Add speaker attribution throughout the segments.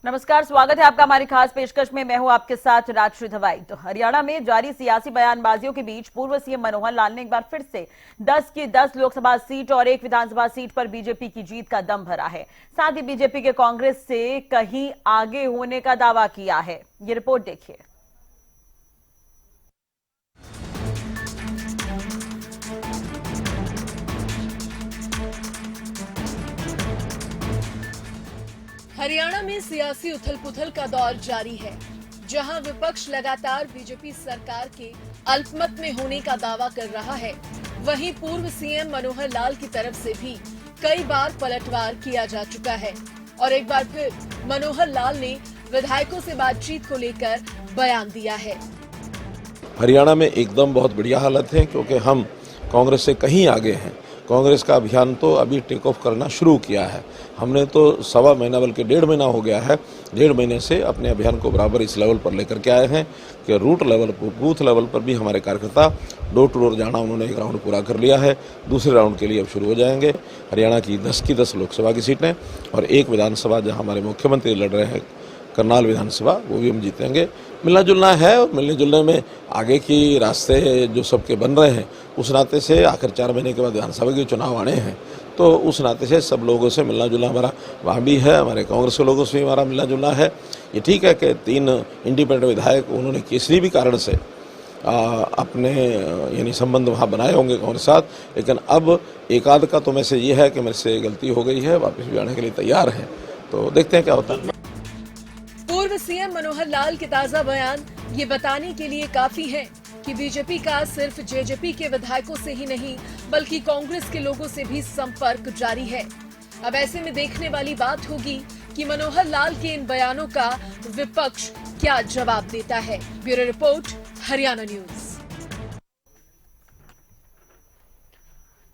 Speaker 1: नमस्कार, स्वागत है आपका हमारी खास पेशकश में। मैं हूं आपके साथ राजश्री धवाई। तो हरियाणा में जारी सियासी बयानबाजियों के बीच पूर्व सीएम मनोहर लाल ने एक बार फिर से 10 की 10 लोकसभा सीट और एक विधानसभा सीट पर बीजेपी की जीत का दम भरा है। साथ ही बीजेपी के कांग्रेस से कहीं आगे होने का दावा किया है। ये रिपोर्ट देखिए।
Speaker 2: हरियाणा में सियासी उथल-पुथल का दौर जारी है, जहां विपक्ष लगातार बीजेपी सरकार के अल्पमत में होने का दावा कर रहा है। वहीं पूर्व सीएम मनोहर लाल की तरफ से भी कई बार पलटवार किया जा चुका है और एक बार फिर मनोहर लाल ने विधायकों से बातचीत को लेकर बयान दिया है।
Speaker 3: हरियाणा में एकदम बहुत बढ़िया हालत है, क्योंकि हम कांग्रेस से कहीं आगे हैं। कांग्रेस का अभियान तो अभी टेक ऑफ करना शुरू किया है। हमने तो सवा महीना बल्कि 1.5 महीना हो गया है। 1.5 महीने से अपने अभियान को बराबर इस लेवल पर लेकर के आए हैं कि रूट लेवल पर, बूथ लेवल पर भी हमारे कार्यकर्ता डोर टू डोर जाना उन्होंने एक राउंड पूरा कर लिया है। दूसरे राउंड के लिए अब शुरू हो जाएंगे। हरियाणा की 10 की 10 लोकसभा की सीटें और एक विधानसभा जहाँ हमारे मुख्यमंत्री लड़ रहे हैं, करनाल विधानसभा, वो भी हम जीतेंगे। मिलना जुलना है और मिलने जुलने में आगे की रास्ते जो सबके बन रहे हैं, उस नाते से आखिर 4 महीने के बाद विधानसभा के चुनाव आने हैं, तो उस नाते से सब लोगों से मिलना जुलना हमारा वहाँ भी है। हमारे कांग्रेस के लोगों से भी हमारा मिलना जुलना है। ये ठीक है कि 3 इंडिपेंडेंट विधायक उन्होंने किसी भी कारण से अपने यानी संबंध वहाँ बनाए होंगे कांग्रेस के साथ, लेकिन अब एक आध का तो मैसेज ये है कि मेरे से गलती हो गई है, वापस भी आने के लिए तैयार है। तो देखते हैं क्या होता है।
Speaker 2: पूर्व सीएम मनोहर लाल के ताजा बयान ये बताने के लिए काफी है कि बीजेपी का सिर्फ जेजेपी के विधायकों से ही नहीं, बल्कि कांग्रेस के लोगों से भी संपर्क जारी है। अब ऐसे में देखने वाली बात होगी कि मनोहर लाल के इन बयानों का विपक्ष क्या जवाब देता है। Bureau report, Haryana news.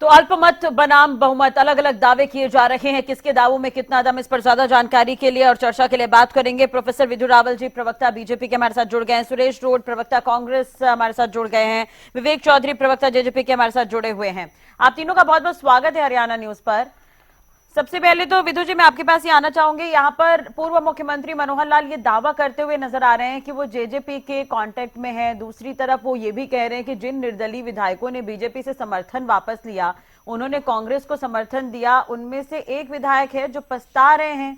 Speaker 1: तो अल्पमत बनाम बहुमत, अलग अलग दावे किए जा रहे हैं। किसके दावों में कितना दम, इस पर ज्यादा जानकारी के लिए और चर्चा के लिए बात करेंगे। प्रोफेसर विधु रावल जी, प्रवक्ता बीजेपी के हमारे साथ जुड़ गए हैं। सुरेश रोड, प्रवक्ता कांग्रेस, हमारे साथ जुड़ गए हैं। विवेक चौधरी, प्रवक्ता जेजेपी के हमारे साथ जुड़े हुए हैं। आप तीनों का बहुत बहुत स्वागत है हरियाणा न्यूज पर। सबसे पहले तो विधु जी, मैं आपके पास ही आना चाहूंगी। यहाँ पर पूर्व मुख्यमंत्री मनोहर लाल ये दावा करते हुए नजर आ रहे हैं कि वो जेजेपी के कांटेक्ट में है। दूसरी तरफ वो ये भी कह रहे हैं कि जिन निर्दलीय विधायकों ने बीजेपी से समर्थन वापस लिया, उन्होंने कांग्रेस को समर्थन दिया, उनमें से एक विधायक है जो पछता रहे हैं।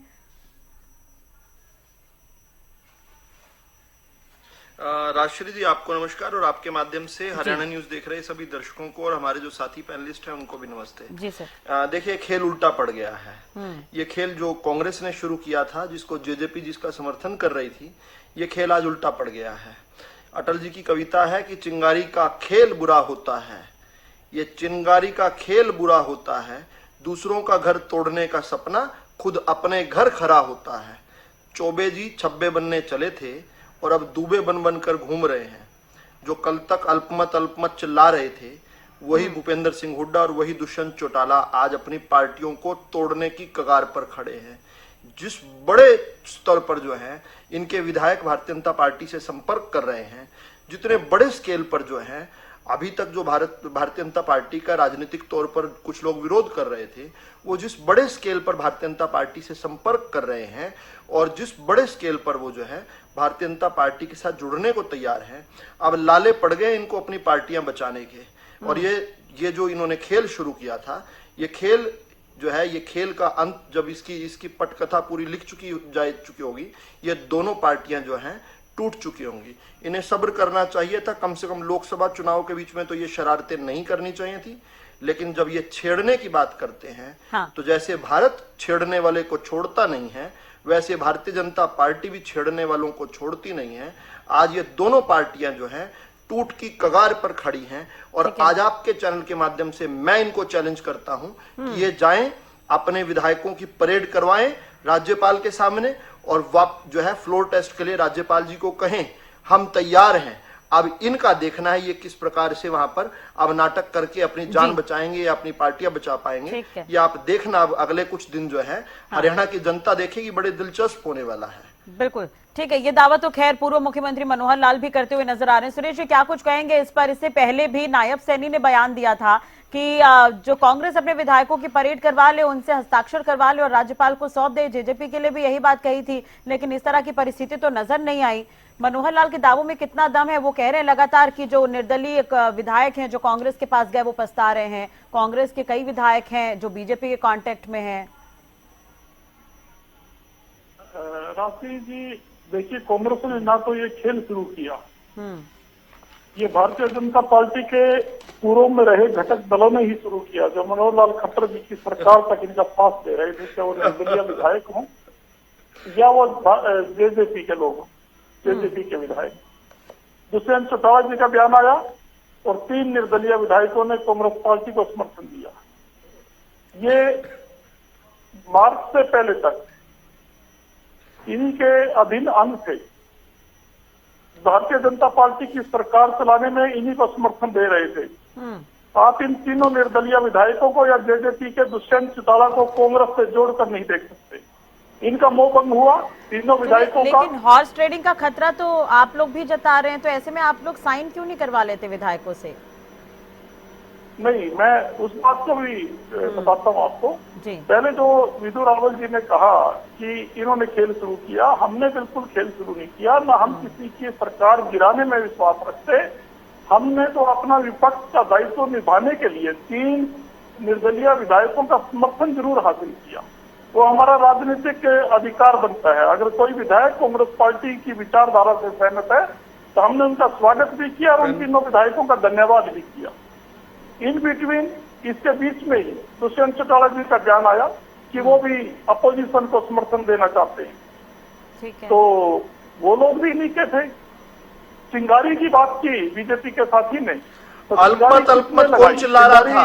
Speaker 4: राजश्री जी, आपको नमस्कार और आपके माध्यम से हरियाणा न्यूज देख रहे सभी दर्शकों को और हमारे जो साथी पैनलिस्ट हैं उनको भी नमस्ते
Speaker 1: जी सर।
Speaker 4: देखिए, खेल उल्टा पड़ गया है। ये खेल जो कांग्रेस ने शुरू किया था, जिसको जेजेपी जिसका समर्थन कर रही थी, ये खेल आज उल्टा पड़ गया है। अटल जी की कविता है कि चिंगारी का खेल बुरा होता है, ये चिंगारी का खेल बुरा होता है, दूसरों का घर तोड़ने का सपना खुद अपने घर खरा होता है। चौबे जी छब्बे बनने चले थे और अब दूबे बन बनकर घूम रहे हैं। जो कल तक अल्पमत चिल्ला रहे थे, वही भूपेंद्र सिंह हुड्डा और वही दुष्यंत चौटाला आज अपनी पार्टियों को तोड़ने की कगार पर खड़े हैं। जिस बड़े स्तर पर जो है इनके विधायक भारतीय जनता पार्टी से संपर्क कर रहे हैं, जितने बड़े स्केल पर जो है अभी तक जो भारतीय जनता पार्टी का राजनीतिक तौर पर कुछ लोग विरोध कर रहे थे, वो जिस बड़े स्केल पर भारतीय जनता पार्टी से संपर्क कर रहे हैं और जिस बड़े स्केल पर वो जो है भारतीय जनता पार्टी के साथ जुड़ने को तैयार हैं, अब लाले पड़ गए इनको अपनी पार्टियां बचाने के। और ये जो इन्होंने खेल शुरू किया था, ये खेल जो है, ये खेल का अंत जब इसकी पटकथा पूरी लिख चुकी होगी, ये दोनों पार्टियां जो हैं टूट चुकी होंगी। इन्हें सब्र करना चाहिए था। कम से कम लोकसभा चुनाव के बीच में तो ये शरारतें नहीं करनी चाहिए थी। लेकिन जब ये छेड़ने की बात करते हैं, हाँ, तो जैसे भारत छेड़ने वाले को छोड़ता नहीं है, वैसे भारतीय जनता पार्टी भी छेड़ने वालों को छोड़ती नहीं है। आज ये दोनों पार्टियां जो हैं टूट की कगार पर खड़ी हैं और आज आपके चैनल के माध्यम से मैं इनको चैलेंज करता हूं कि ये जाएं, अपने विधायकों की परेड करवाएं राज्यपाल के सामने और जो है फ्लोर टेस्ट के लिए राज्यपाल जी को कहें हम तैयार हैं। अब इनका देखना है ये किस प्रकार से वहां पर अब नाटक करके अपनी जान बचाएंगे या अपनी पार्टियां बचा पाएंगे। ये आप देखना, अब अगले कुछ दिन जो है हरियाणा की जनता देखेगी, बड़े दिलचस्प होने वाला है।
Speaker 1: बिल्कुल ठीक है। ये दावा तो खैर पूर्व मुख्यमंत्री मनोहर लाल भी करते हुए नजर आ रहे हैं। सुरेश जी, क्या कुछ कहेंगे इस पर? इससे पहले भी नायब सैनी ने बयान दिया था कि जो कांग्रेस अपने विधायकों की परेड करवा ले, उनसे हस्ताक्षर करवा ले और राज्यपाल को सौंप दे। जेजेपी के लिए भी यही बात कही थी, लेकिन इस तरह की परिस्थिति तो नजर नहीं आई। मनोहर लाल के दावों में कितना दम है? वो कह रहे हैं लगातार कि जो निर्दलीय विधायक हैं जो कांग्रेस के पास गए वो पछता रहे हैं। कांग्रेस के कई विधायक हैं जो बीजेपी के कांटेक्ट में हैं।
Speaker 5: राशि जी, देखिए, कांग्रेस ने ना तो ये खेल शुरू किया, ये भारतीय जनता पार्टी के पूर्व में रहे घटक दलों ने ही शुरू किया। जो मनोहर लाल खट्टर जी की सरकार तक इनका साथ दे रहे थे, चाहे वो निर्दलीय विधायक हों या वो जेजेपी के लोग, जेजेपी के विधायक। दुष्यंत चौटाला जी का बयान आया और 3 निर्दलीय विधायकों ने कांग्रेस पार्टी को समर्थन दिया। ये मार्च से पहले तक इन्हीं के अधीन अंग थे, भारतीय जनता पार्टी की सरकार चलाने में इन्हीं को समर्थन दे रहे थे। आप इन तीनों निर्दलीय विधायकों को या जेजेपी के दुष्यंत चौटाला को कांग्रेस से जोड़कर नहीं देख सकते। इनका मोह भंग हुआ तीनों विधायकों का।
Speaker 1: लेकिन हॉर्स ट्रेडिंग का खतरा तो आप लोग भी जता रहे हैं, तो ऐसे में आप लोग साइन क्यों नहीं करवा लेते विधायकों से?
Speaker 5: नहीं, मैं उस बात को भी बताता हूँ आपको। पहले जो विधु रावल जी ने कहा कि इन्होंने खेल शुरू किया, हमने बिल्कुल खेल शुरू नहीं किया। ना हम किसी की सरकार गिराने में विश्वास रखते। हमने तो अपना विपक्ष का दायित्व निभाने के लिए 3 निर्दलीय विधायकों का समर्थन जरूर हासिल किया। वो हमारा राजनीतिक अधिकार बनता है। अगर कोई विधायक कांग्रेस पार्टी की विचारधारा से सहमत है तो हमने उनका स्वागत भी किया और उन तीनों विधायकों का धन्यवाद भी किया। इन बिटवीन, इसके बीच में ही दुष्यंत चौटाला जी का बयान आया कि वो भी अपोजिशन को समर्थन देना चाहते हैं।
Speaker 1: ठीक है।
Speaker 5: तो वो लोग भी नीचे थे। चिंगारी की बात की बीजेपी के साथी ने, तो
Speaker 4: अल्पमत अल्पमत कौन चिल्ला रहा था?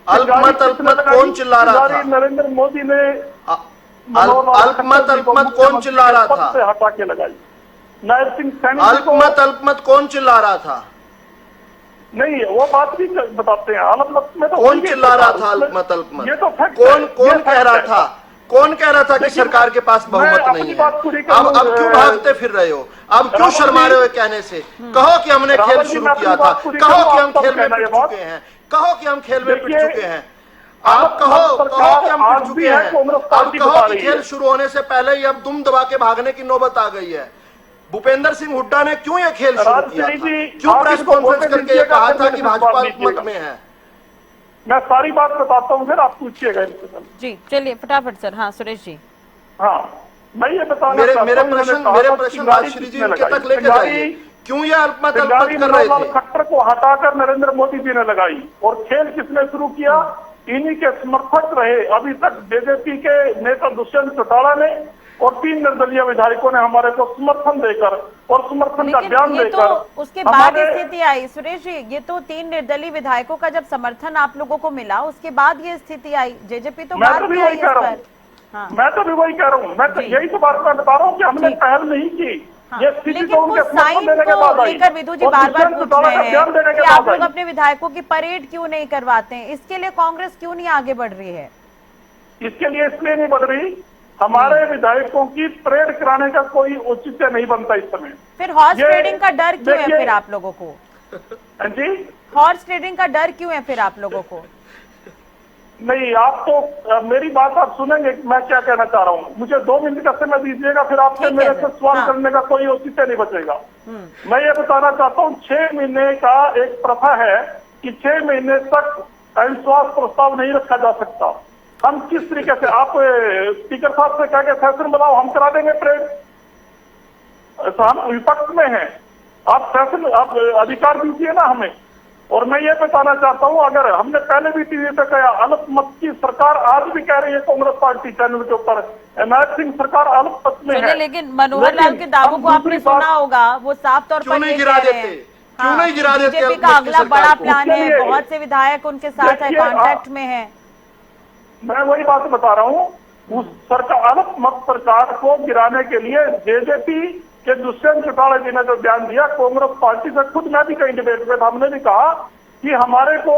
Speaker 4: अल्पमत अल्पमत कौन चिल्ला रहा था?
Speaker 5: नरेंद्र मोदी ने
Speaker 4: अल्पमत अल्पमत कौन चिल्ला रहा था?
Speaker 5: से हटा के लगाई। नायर सिंह सैनी
Speaker 4: अल्पमत अल्पमत कौन चिल्ला रहा था?
Speaker 5: नहीं, वो बात भी बताते हैं। अल्पमत में तो
Speaker 4: कौन चिल्ला रहा था? अल्पमत अल्पमत
Speaker 5: ये तो फैक्ट
Speaker 4: कौन
Speaker 5: है।
Speaker 4: कौन कह रहा था? कौन कह रहा था कि सरकार के पास बहुमत नहीं है? अब क्यों भागते फिर रहे हो? अब क्यों शर्मा रहे हो कहने से? कहो कि हमने खेल शुरू किया था, कहो कि हम खेल में पिट चुके हैं, कहो कि हम खेल में पिट चुके हैं। आप कहो कि हम पिट चुके हैं। अब कहो कि खेल शुरू होने से पहले ही अब दुम दबा के भागने की नौबत आ गई है। भूपेंद्र सिंह हुड्डा ने क्यों ये खेल शुरू किया था? क्यों प्रेस कॉन्फ्रेंस करके ये कहा था कि भाजपा मत में है?
Speaker 5: मैं सारी बात बताता हूँ, फिर आप पूछिएगा।
Speaker 1: जी चलिए फटाफट सर। हाँ सुरेश जी।
Speaker 5: हाँ, मैं ये बताना
Speaker 4: मेरे प्रश्न राजश्री जी इनके तक लेके जाइए। क्यों ये अल्पमत अल्पमत कर रहे थे?
Speaker 5: खट्टर को हटाकर नरेंद्र मोदी जी ने लगाई। और खेल किसने शुरू किया? इन्हीं के समर्थक रहे अभी तक जेजेपी के नेता दुष्यंत चौटाला ने और 3 निर्दलीय विधायकों ने हमारे को समर्थन देकर और समर्थन का बयान देकर।
Speaker 1: तो उसके बाद स्थिति आई सुरेश जी, ये तो 3 निर्दलीय विधायकों का जब समर्थन आप लोगों को मिला उसके बाद ये स्थिति आई। जेजेपी तो
Speaker 5: मैं तो भी वही कह रहा हूँ। मैं तो भी वही कह रहा हूँ। मैं तो यही तो बात मैं बता रहा हूँ कि हमने पहल नहीं की। ये स्थिति तो उनके समर्थन देने के बाद आई।
Speaker 1: लेकर विधु जी बार-बार पूछ रहे हैं कि आप लोग अपने विधायकों की परेड क्यों नहीं करवाते हैं? इसके लिए कांग्रेस क्यों नहीं आगे बढ़ रही है?
Speaker 5: इसके लिए इसलिए नहीं बढ़ रही, हमारे विधायकों की परेड कराने का कोई औचित्य नहीं बनता इस समय।
Speaker 1: फिर हॉर्स ट्रेडिंग का डर क्यों है फिर आप लोगों को?
Speaker 5: जी,
Speaker 1: हॉर्स ट्रेडिंग का डर क्यों है फिर आप लोगों को?
Speaker 5: नहीं, आप तो मेरी बात आप सुनेंगे मैं क्या कहना चाह रहा हूँ। मुझे 2 मिनट का समय दीजिएगा, फिर आपसे मेरे से सवाल करने का कोई औचित्य नहीं बचेगा। मैं ये बताना चाहता हूँ, 6 महीने का एक प्रथा है कि 6 महीने तक अविश्वास प्रस्ताव नहीं रखा जा सकता। हम किस तरीके से, आप स्पीकर साहब से कह के फैशन बनाओ, हम करा देंगे परेड। हम विपक्ष में हैं, आप फैशन, आप अधिकार दीजिए ना हमें। और मैं ये बताना चाहता हूँ, अगर हमने पहले भी टीवी पे कहा, अल्पमत की सरकार आज भी कह रही है कांग्रेस पार्टी चैनल के ऊपर, नायर सिंह सरकार अल्पमत में है।
Speaker 1: लेकिन मनोहर लाल के दावों को आपने सुना होगा, वो साफ तौर पर ये कह रहे हैं
Speaker 4: क्यों नहीं गिरा देते?
Speaker 1: बीजेपी का अगला बड़ा प्लान है, बहुत से विधायक उनके साथ है, कॉन्टेक्ट में है।
Speaker 5: मैं वही बात बता रहा हूँ, उस सरकार, अल्पमत सरकार को गिराने के लिए जेजेपी के दुष्यंत चौटाला जी ने जो बयान दिया, कांग्रेस पार्टी से खुद मैं भी कहीं डिबेट में हमने भी कहा कि हमारे को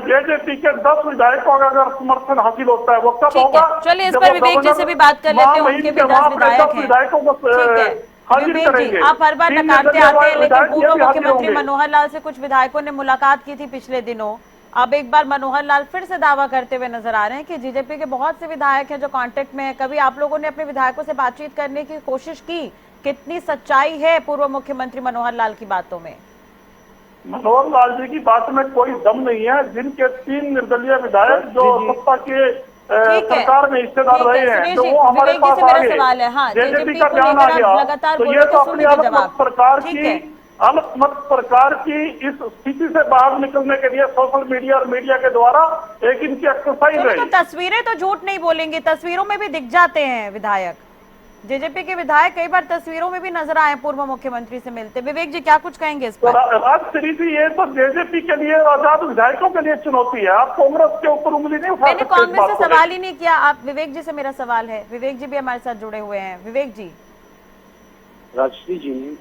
Speaker 5: जेजेपी के 10 विधायकों का अगर समर्थन हासिल होता है वो कब होगा?
Speaker 1: चलिए इस पर विवेक जी से भी बात कर लेते हैं, उनके भी 10 विधायक हैं।
Speaker 5: विधायकों को
Speaker 1: विवेक जी, आप हर बार नकारते आते हैं, लेकिन पूर्व मुख्यमंत्री मनोहर लाल से कुछ विधायकों ने मुलाकात की थी पिछले दिनों, अब एक बार मनोहर लाल फिर से दावा करते हुए नजर आ रहे हैं कि बीजेपी के बहुत से विधायक हैं जो कांटेक्ट में हैं। कभी आप लोगों ने अपने विधायकों से बातचीत करने की कोशिश की? कितनी सच्चाई है पूर्व मुख्यमंत्री मनोहर लाल की बातों में?
Speaker 5: मनोहर लाल जी की बात में कोई दम नहीं है। जिनके 3 निर्दलीय विधायक जो सत्ता के सरकार में हिस्सेदार रहे हैं, तो वो हमारे पास आ गए। जेजेपी का ध्यान आ गया, तो ये तो अपनी अल्पमत सरकार की इस स्थिति से बाहर निकलने के लिए सोशल मीडिया और मीडिया के द्वारा एक इनकी एक्सरसाइज है।
Speaker 1: तो तस्वीरें तो झूठ नहीं बोलेंगे, तस्वीरों में भी दिख जाते हैं विधायक। जेजेपी के विधायक कई बार तस्वीरों में भी नजर आए पूर्व मुख्यमंत्री से मिलते। विवेक जी क्या कुछ कहेंगे इस पर?
Speaker 5: राजश्री जी, ये तो जेजेपी के लिए, आजाद विधायकों के लिए चुनौती है। आप कांग्रेस के ऊपर उंगली नहीं उठा सकते।
Speaker 1: मैंने कांग्रेस से सवाल ही नहीं किया। आप विवेक जी से मेरा सवाल है। विवेक जी भी हमारे साथ जुड़े हुए हैं। विवेक जी।
Speaker 6: राजश्री जी,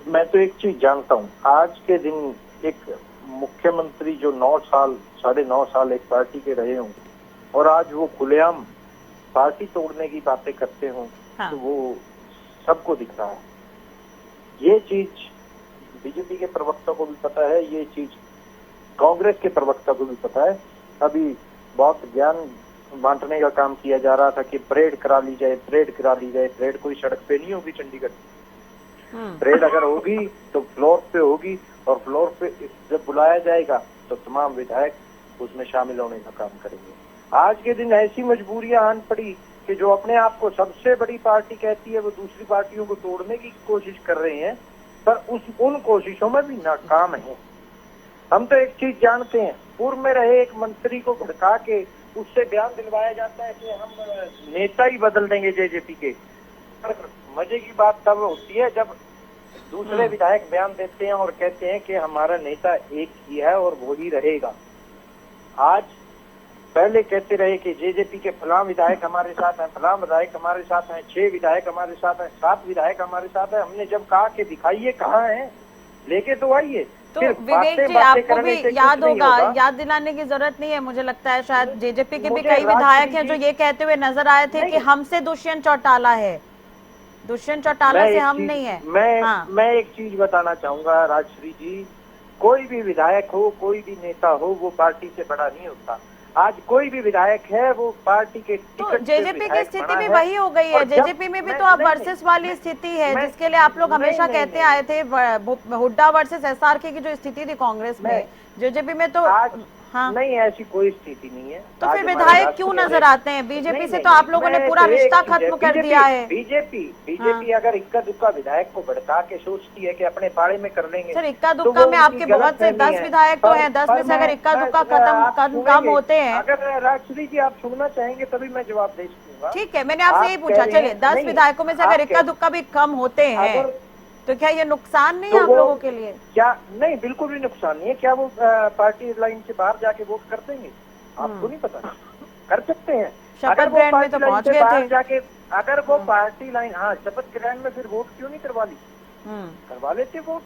Speaker 6: मैं तो एक चीज जानता हूँ, आज के दिन एक मुख्यमंत्री जो 9 साल 9.5 साल एक पार्टी के रहे हों और आज वो खुलेआम पार्टी तोड़ने की बातें करते हों,
Speaker 1: हाँ।
Speaker 6: तो वो सबको दिख रहा है। ये चीज बीजेपी के प्रवक्ता को भी पता है, ये चीज कांग्रेस के प्रवक्ता को भी पता है। अभी बहुत ज्ञान बांटने का काम किया जा रहा था कि परेड करा ली जाए, परेड करा ली जाए। परेड कोई सड़क पे नहीं होगी चंडीगढ़। परेड अगर होगी तो फ्लोर पे होगी, और फ्लोर पे जब बुलाया जाएगा तो तमाम विधायक उसमें शामिल होने का काम करेंगे। आज के दिन ऐसी मजबूरियां आन पड़ी कि जो अपने आप को सबसे बड़ी पार्टी कहती है, वो दूसरी पार्टियों को तोड़ने की कोशिश कर रहे हैं, पर उन कोशिशों में भी नाकाम है। हम तो एक चीज जानते हैं, पूर्व में रहे एक मंत्री को भड़का के उससे बयान दिलवाया जाता है कि हम नेता ही बदल देंगे जेजेपी के। पर मजे की बात तब होती है जब दूसरे विधायक बयान देते हैं और कहते हैं कि हमारा नेता एक ही है और वो ही रहेगा। आज पहले कहते रहे कि जेजेपी के फलां विधायक हमारे साथ हैं, फलां विधायक हमारे साथ हैं, 6 विधायक हमारे साथ हैं, 7 विधायक हमारे साथ हैं। हमने जब कहा कि दिखाइए कहाँ हैं, लेके तो आइए।
Speaker 1: तो विवेक जी, आपको भी याद होगा, याद दिलाने की जरूरत नहीं है। मुझे लगता है शायद जेजेपी के भी कई विधायक हैं जो ये कहते हुए नजर आए थे कि हमसे दुष्यंत चौटाला है, दुष्यंत चौटाला से हम नहीं है।
Speaker 6: मैं एक चीज बताना चाहूंगा राजश्री जी, कोई भी विधायक हो, कोई भी नेता हो, वो पार्टी से बड़ा नहीं होता। आज कोई भी विधायक है वो पार्टी के
Speaker 1: तो जेजेपी की स्थिति भी वही हो गई है। जेजेपी में भी तो अब वर्सेस वाली स्थिति है, जिसके लिए आप लोग हमेशा कहते आए थे। हुड्डा वर्सेस एसआरके की जो स्थिति थी कांग्रेस में, जेजेपी में तो हाँ
Speaker 6: नहीं, ऐसी कोई स्थिति नहीं है।
Speaker 1: तो फिर विधायक क्यों नजर आते हैं? बीजेपी से तो आप लोगों ने पूरा रिश्ता खत्म कर दिया है।
Speaker 6: बीजेपी अगर इक्का दुक्का विधायक को भड़का के सोचती है कि अपने पाड़े में कर लेंगे।
Speaker 1: सर, इक्का दुक्का में आपके बहुत से 10 विधायक तो हैं, 10 में से अगर इक्का दुक्का कम होते हैं।
Speaker 6: अगर राजश्री जी आप सुनना चाहेंगे तभी मैं जवाब दे सकूंगा।
Speaker 1: ठीक है, मैंने आपसे यही पूछा। चलिए, 10 विधायकों में से अगर इक्का दुक्का भी कम होते हैं तो क्या ये नुकसान नहीं है आप लोगों के लिए?
Speaker 6: क्या नहीं, बिल्कुल भी नुकसान नहीं है। क्या वो पार्टी लाइन से बाहर जाके वोट कर देंगे? आपको नहीं पता? कर सकते हैं।
Speaker 1: शपथ ग्रहण में तो पहुंच गए थे।
Speaker 6: जाके अगर वो पार्टी लाइन, हाँ, शपथ ग्रहण में फिर वोट क्यों नहीं करवा ली? करवा लेते वोट,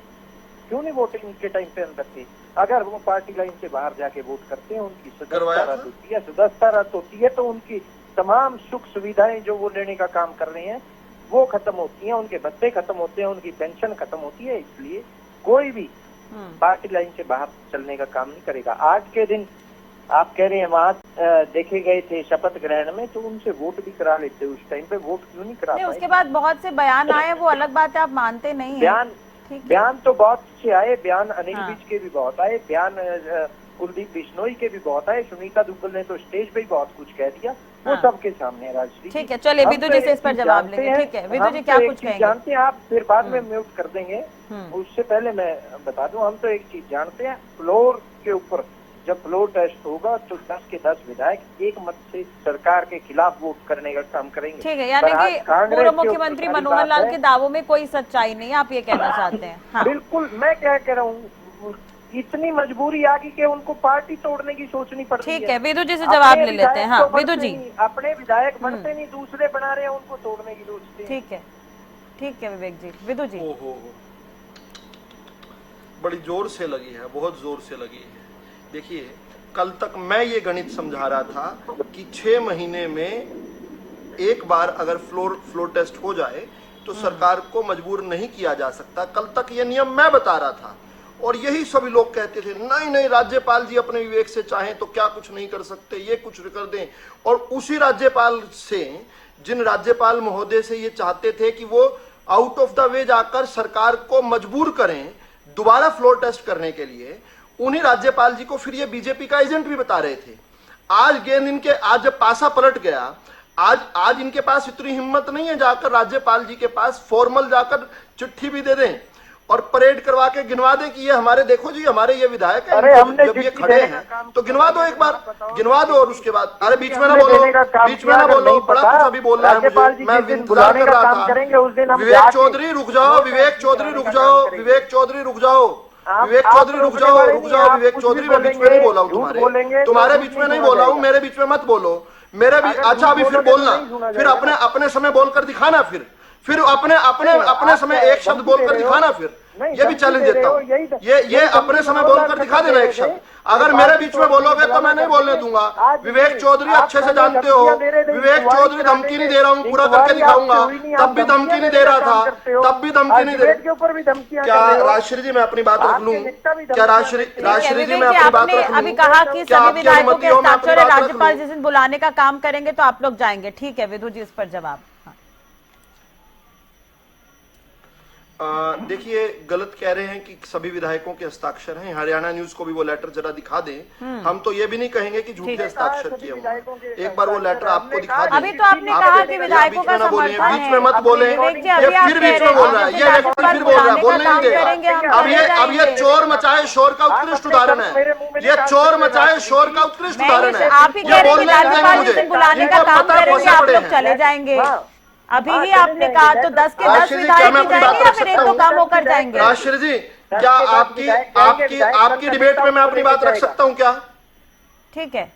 Speaker 6: क्यों नहीं वोटिंग के टाइम पे अंदर थे? अगर वो पार्टी लाइन से बाहर जाके वोट करते हैं, उनकी सदस्यता रद्द होती है, तो उनकी तमाम सुख सुविधाएं जो वो लेने का काम कर रहे हैं वो खत्म होती हैं, उनके भत्ते खत्म होते हैं, उनकी पेंशन खत्म होती है। इसलिए कोई भी पार्टी लाइन से बाहर चलने का काम नहीं करेगा। आज के दिन आप कह रहे हैं वहाँ देखे गए थे शपथ ग्रहण में, तो उनसे वोट भी करा लेते। उस टाइम पे वोट क्यों नहीं करा पाए?
Speaker 1: उसके बाद बहुत से बयान आए, वो अलग बात है, आप मानते नहीं हैं।
Speaker 6: बयान तो बहुत से आए, बयान अनिल विज के भी बहुत आए, बयान कुलदीप बिश्नोई के भी बहुत आए, सुनीता दुग्गल ने तो स्टेज पे ही बहुत कुछ कह दिया। वो सबके सामने है राजश्री।
Speaker 1: ठीक है, चलिए विदु जी से इस पर जवाब लेंगे। ठीक है, विदु जी क्या कुछ कहेंगे?
Speaker 6: जानते हैं आप, फिर बाद में म्यूट कर देंगे। उससे पहले मैं बता दूं, हम तो एक चीज जानते हैं, फ्लोर के ऊपर जब फ्लोर टेस्ट होगा तो 10 के 10 विधायक एक मत से सरकार के खिलाफ वोट करने का काम करेंगे।
Speaker 1: ठीक है, यानी कि पूर्व मुख्यमंत्री मनोहर लाल के दावों में कोई सच्चाई नहीं है, आप ये कहना चाहते हैं? हाँ।
Speaker 6: बिल्कुल, मैं क्या कह रहा हूँ, इतनी मजबूरी आ गई कि उनको पार्टी तोड़ने की सोचनी पड़ती है।
Speaker 1: ठीक है, विदु जी से जवाब ले लेते हैं। हाँ, विदु जी।
Speaker 6: अपने विधायक बनते नहीं, दूसरे बना रहे हैं, उनको तोड़ने की सोचते हैं।
Speaker 1: ठीक है, ठीक है विवेक जी। विदु जी।
Speaker 4: बड़ी जोर से लगी है, बहुत जोर से लगी है। देखिए, कल तक मैं ये गणित समझा रहा था कि 6 महीने में एक बार अगर फ्लोर टेस्ट हो जाए तो सरकार को मजबूर नहीं किया जा सकता। कल तक ये नियम मैं बता रहा था, और यही सभी लोग कहते थे नहीं नहीं राज्यपाल जी अपने विवेक से चाहें तो क्या कुछ नहीं कर सकते, ये कुछ कर दें। और उसी राज्यपाल से, जिन राज्यपाल महोदय से ये चाहते थे कि वो आउट ऑफ द वे जाकर सरकार को मजबूर करें दोबारा फ्लोर टेस्ट करने के लिए, उन्हीं राज्यपाल जी को फिर ये बीजेपी का एजेंट भी बता रहे थे। आज गेंद इनके, आज जब पासा पलट गया, आज इनके पास इतनी हिम्मत नहीं है जाकर राज्यपाल जी के पास फॉर्मल जाकर चिट्ठी भी दे दें और परेड करवा के गिनवा दें कि ये हमारे, देखो जी हमारे ये विधायक हैं, जब ये खड़े हैं तो गिनवा दो, एक बार गिनवा दो। और उसके बाद अरे बीच में ना बोलो, बीच में ना बोलो, बड़ा कुछ अभी बोल रहा है मुझे, मैं इंतजार कर रहा था। विवेक चौधरी रुक जाओ, विवेक चौधरी रुक जाओ, विवेक चौधरी रुक जाओ, विवेक चौधरी रुक जाओ, रुक जाओ विवेक चौधरी, मैं बीच में नहीं बोला हूँ तुम्हारे बीच में नहीं बोला हूँ, मेरे बीच में मत बोलो, मेरे भी। अच्छा अभी फिर बोलना, फिर अपने समय बोलकर दिखाना, फिर अपने समय एक शब्द बोलकर दिखाना, फिर ये भी चैलेंज देता हूँ, ये अपने समय बोलकर दिखा देना एक शब्द। अगर मेरे बीच में बोलोगे तो मैं नहीं बोलने दूंगा। विवेक चौधरी अच्छे से जानते हो, विवेक चौधरी धमकी नहीं दे रहा हूँ, पूरा करके दिखाऊंगा, तब भी धमकी नहीं दे रहा था, तब भी धमकी नहीं दे रहा। क्या राजश्री जी मैं अपनी बात रख लूँ? क्या राजश्री जी मैं अपनी बात रख लूँ?
Speaker 1: अभी कहा कि सभी विधायकों के हस्ताक्षर है, राज्यपाल जिस दिन बुलाने का काम करेंगे तो आप लोग जाएंगे, ठीक है विधु जी इस पर जवाब?
Speaker 4: देखिए गलत कह रहे हैं कि सभी विधायकों के हस्ताक्षर हैं। हरियाणा न्यूज को भी वो लेटर जरा दिखा दें। हम तो ये भी नहीं कहेंगे कि झूठे हस्ताक्षर किए होंगे, एक बार वो लेटर आपको दिखा दें।
Speaker 1: अभी तो आपने कहा कि विधायकों का समर्थन है,
Speaker 4: बीच में मत बोले, ये फिर बीच में बोल रहा है, ये व्यक्ति फिर बोल रहा है, बोलने नहीं देगा। अब ये चोर मचाए शोर का उत्कृष्ट उदाहरण है, ये चोर मचाए शोर का उत्कृष्ट उदाहरण है।
Speaker 1: आप ही कह रहे हैं राज्यपाल जिस दिन बुलाने का काम करेंगे आप लोग चले जाएंगे। अभी ही आपने कहा तो 10 के 10 विधायक जाएंगे या फिर एक तो काम होकर जाएंगे?
Speaker 4: राजश्री जी क्या आपकी डिबेट में मैं अपनी बात रख सकता हूं क्या?
Speaker 1: ठीक है,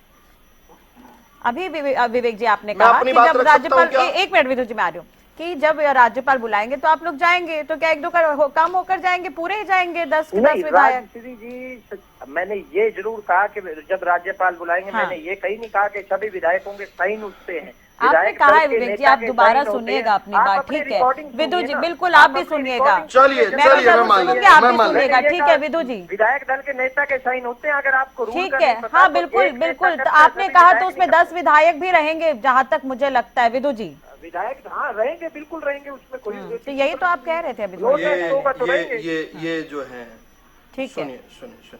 Speaker 1: अभी विवेक जी आपने कहा कि जब राज्यपाल, एक मिनट विधु जी मैं आ रही हूँ, कि जब राज्यपाल बुलाएंगे तो आप लोग जाएंगे, तो क्या एक दो काम होकर जाएंगे, पूरे ही जाएंगे 10 के 10 विधायक?
Speaker 6: जी मैंने ये जरूर कहा कि जब राज्यपाल बुलाएंगे, मैंने ये कहीं नहीं कहा कि सभी विधायकों के साइन उससे हैं।
Speaker 1: आपने कहा है विवेक जी, आप दोबारा सुनिएगा अपनी बात, ठीक है विधु जी, बिल्कुल आप भी सुनिएगा,
Speaker 4: चलिए
Speaker 1: मैं आप भी सुनिएगा, ठीक है विधु जी।
Speaker 6: विधायक दल के नेता के साइन होते हैं, अगर आपको
Speaker 1: ठीक है, हाँ बिल्कुल बिल्कुल, आपने कहा तो उसमें 10 विधायक भी रहेंगे जहाँ तक मुझे लगता है विधु जी।
Speaker 6: विधायक हाँ रहेंगे, बिल्कुल रहेंगे, उसमें कोई
Speaker 1: तो यही तो आप कह रहे थे अभी।
Speaker 4: ये जो है,
Speaker 1: ठीक है
Speaker 4: सुनिए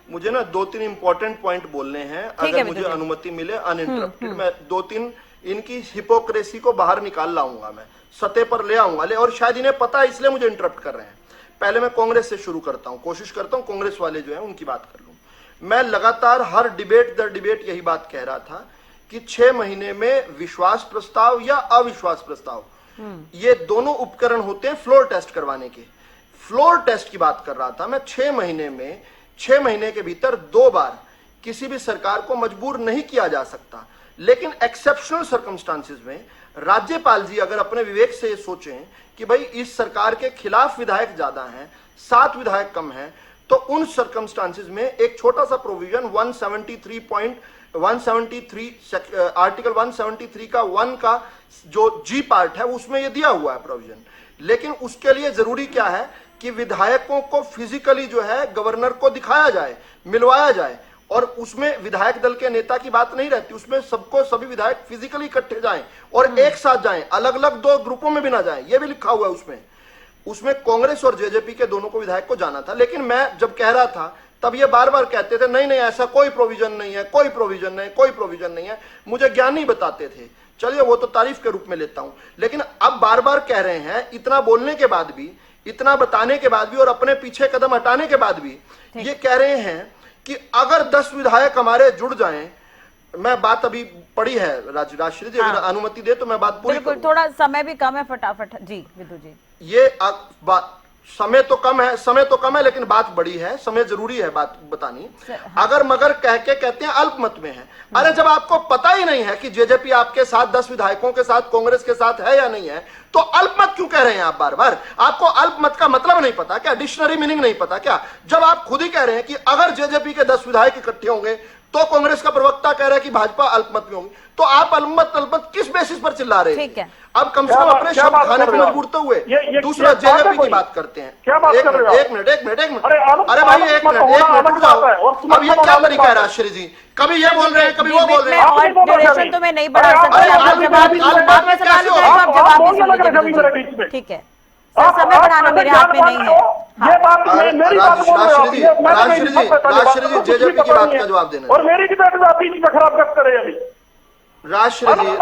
Speaker 4: मुझे ना 2-3 इंपॉर्टेंट पॉइंट बोलने हैं, अगर मुझे अनुमति मिले अनइंटरप्टेड। मैं 2-3 इनकी हिपोक्रेसी को बाहर निकाल लाऊंगा, मैं सतह पर ले आऊंगा, और शायद इन्हें पता है इसलिए मुझे इंटरप्ट कर रहे हैं। पहले मैं कांग्रेस से शुरू करता हूं, कोशिश करता हूं कांग्रेस वाले जो है उनकी बात कर लूं। मैं लगातार हर डिबेट दर डिबेट यही बात कह रहा था कि 6 महीने में विश्वास प्रस्ताव या अविश्वास प्रस्ताव, ये दोनों उपकरण होते हैं फ्लोर टेस्ट करवाने के। फ्लोर टेस्ट की बात कर रहा था मैं। 6 महीने के भीतर 2 बार किसी भी सरकार को मजबूर नहीं किया जा सकता, लेकिन एक्सेप्शनल सर्कमस्टांसेस में राज्यपाल जी अगर अपने विवेक से ये सोचें कि भाई इस सरकार के खिलाफ विधायक ज्यादा हैं, 7 विधायक कम हैं, तो उन सर्कमस्टांसेस में एक छोटा सा प्रोविजन 173 आर्टिकल 173 का 1 का जो जी पार्ट है उसमें ये दिया हुआ है प्रोविजन। लेकिन उसके लिए जरूरी क्या है कि विधायकों को फिजिकली जो है गवर्नर को दिखाया जाए, मिलवाया जाए, और उसमें विधायक दल के नेता की बात नहीं रहती, उसमें सभी विधायक फिजिकली इकट्ठे जाएं और एक साथ जाएं, अलग अलग 2 ग्रुपों में भी ना जाएं, ये भी लिखा हुआ है उसमें कांग्रेस और जेजेपी के दोनों को विधायक को जाना था। लेकिन मैं जब कह रहा था तब ये बार बार कहते थे नहीं ऐसा कोई प्रोविजन नहीं है, कोई प्रोविजन नहीं है, मुझे ज्ञानी बताते थे। चलिए वो तो तारीफ के रूप में लेता हूं, लेकिन अब बार बार कह रहे हैं, इतना बोलने के बाद भी, इतना बताने के बाद भी और अपने पीछे कदम हटाने के बाद भी ये कह रहे हैं कि अगर 10 विधायक हमारे जुड़ जाएं, मैं बात अभी पड़ी है राजश्री जी, अगर अनुमति दे तो मैं बात पूरी
Speaker 1: बिल्कुल, थोड़ा समय भी कम है, फटाफट जी विधु जी।
Speaker 4: ये समय तो कम है लेकिन बात बड़ी है, समय जरूरी है बात बतानी। अगर मगर कह के कहते हैं अल्पमत में है। अरे जब आपको पता ही नहीं है कि जेजेपी आपके साथ 10 विधायकों के साथ कांग्रेस के साथ है या नहीं है, तो अल्पमत क्यों कह रहे हैं आप बार बार? आपको अल्पमत का मतलब नहीं पता क्या? डिक्शनरी मीनिंग नहीं पता क्या? जब आप खुद ही कह रहे हैं कि अगर जेजेपी के 10 विधायक इकट्ठे होंगे तो कांग्रेस का प्रवक्ता कह रहा है कि भाजपा अल्पमत में होंगी, तो आप अल्पमत किस बेसिस पर चिल्ला रहे हैं? अब कम से कम अपने शब्द खाने को मजबूर तो हुए। दूसरा जेजेपी की बात करते हैं।
Speaker 5: क्या बात कर रहे हो?
Speaker 4: एक मिनट। अरे भाई एक मिनट रुक जाओ। अब ये क्या तरीका है राजश्री जी? कभी ये बोल रहे हैं, कभी वो बोल रहे हैं।
Speaker 1: और ड्यूरेशन तो मैं नहीं बढ़ा सकती, आपका जवाब आपने सवाल उठाया तो आप जवाब दीजिए विदु जी। ठीक है सर, समय बढ़ाना मेरे हाथ में नहीं है।
Speaker 5: ये बात मेरी बात बोल रहे हो।
Speaker 4: राजश्री जी जेजेपी की बात का जवाब देना।
Speaker 5: और मेरी की बात बीच में खराब कब करे अभी?
Speaker 4: राजश्री जी इनको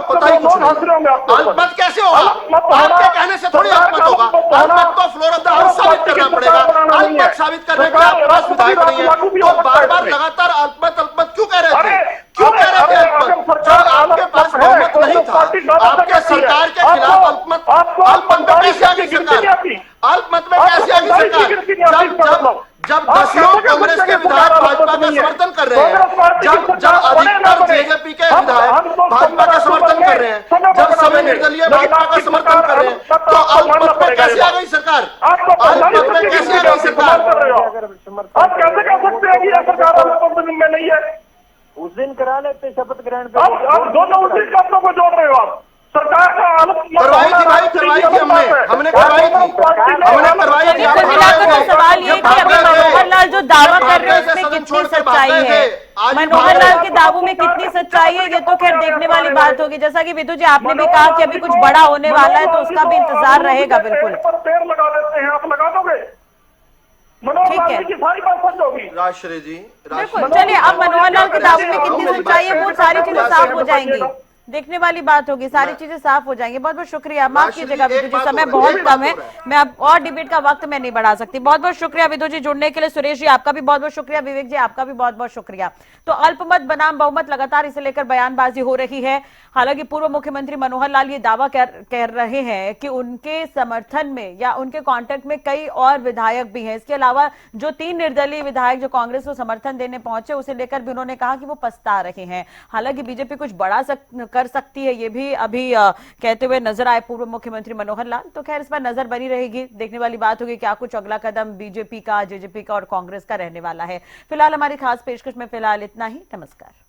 Speaker 4: पता ही कुछ नहीं। अल्पमत कैसे होगा? आपके कहने से थोड़ी अल्पमत होगा। अल्पमत तो फ्लोर ऑफ द हाउस साबित करना पड़ेगा। अल्पमत साबित करने के आपके पास विधायक नहीं है तो बार लगातार अल्पमत क्यों कह रहे थे? क्यों कह रहे थे अल्पमत? जब आपके पास बहुमत नहीं था, आपके सरकार के खिलाफ अल्पमत में कैसे आ गई सरकार? अल्पमत में कैसे आ गई सरकार? जब 10 लोग कांग्रेस के विधायक भाजपा का समर्थन कर रहे हैं, जब अधिकतर जेजेपी के विधायक भाजपा का समर्थन कर रहे हैं, जब सभी निर्दलीय भाजपा का समर्थन कर रहे हैं, तो अल्पमत में कैसे आ गई सरकार? अल्पमत में कैसे आ गई सरकार?
Speaker 5: आप कैसे कह सकते हैं कि यह सरकार अल्पमत में नहीं है?
Speaker 6: उस दिन करा लेते शपथ ग्रहण
Speaker 5: आप दोनों उसी शब्दों को जोड़ रहे हो। आप सरकार का
Speaker 4: करवाई थी भाई, करवाई थी हमने करवाई थी।
Speaker 1: कुल मिलाकर तो सवाल ये कि अभी मनोहर लाल जो दावा कर रहे हैं उसमें कितनी सच्चाई है, मनोहर लाल के दावों में कितनी सच्चाई है, ये तो खैर देखने वाली बात होगी। जैसा कि विदु जी आपने भी कहा कि अभी कुछ बड़ा होने वाला है तो उसका भी इंतजार रहेगा। बिल्कुल
Speaker 5: पेड़ लगा देते हैं, आप लगा दोगे? मनोहर लाल की सारी बात सच होगी।
Speaker 4: राजश्री जी
Speaker 1: बिल्कुल, चलिए अब मनोहर लाल के दावों में कितनी सच्चाई है वो सारी चीजें साफ हो जाएंगी, देखने वाली बात होगी, सारी चीजें साफ हो जाएंगी। बहुत बहुत शुक्रिया, माफ कीजिएगा विदु जी, समय बहुत कम है, मैं अब और डिबेट का वक्त मैं नहीं बढ़ा सकती। बहुत बहुत शुक्रिया विदु जी जुड़ने के लिए। सुरेश जी आपका भी बहुत बहुत शुक्रिया, विवेक जी आपका भी बहुत बहुत शुक्रिया। तो अल्पमत बनाम बहुमत लगातार इसे लेकर बयानबाजी हो रही है। हालांकि पूर्व मुख्यमंत्री मनोहर लाल ये दावा कह रहे हैं कि उनके समर्थन में या उनके कांटेक्ट में कई और विधायक भी हैं। इसके अलावा जो 3 निर्दलीय विधायक जो कांग्रेस को समर्थन देने पहुंचे उसे लेकर भी उन्होंने कहा कि वो पछता रहे हैं। हालांकि बीजेपी कुछ बड़ा कर सकती है ये भी अभी कहते हुए नजर आए पूर्व मुख्यमंत्री मनोहर लाल। तो खैर इस पर नजर बनी रहेगी, देखने वाली बात होगी क्या कुछ अगला कदम बीजेपी का, जेजेपी का और कांग्रेस का रहने वाला है। फिलहाल हमारी खास पेशकश में फिलहाल इतना ही। नमस्कार।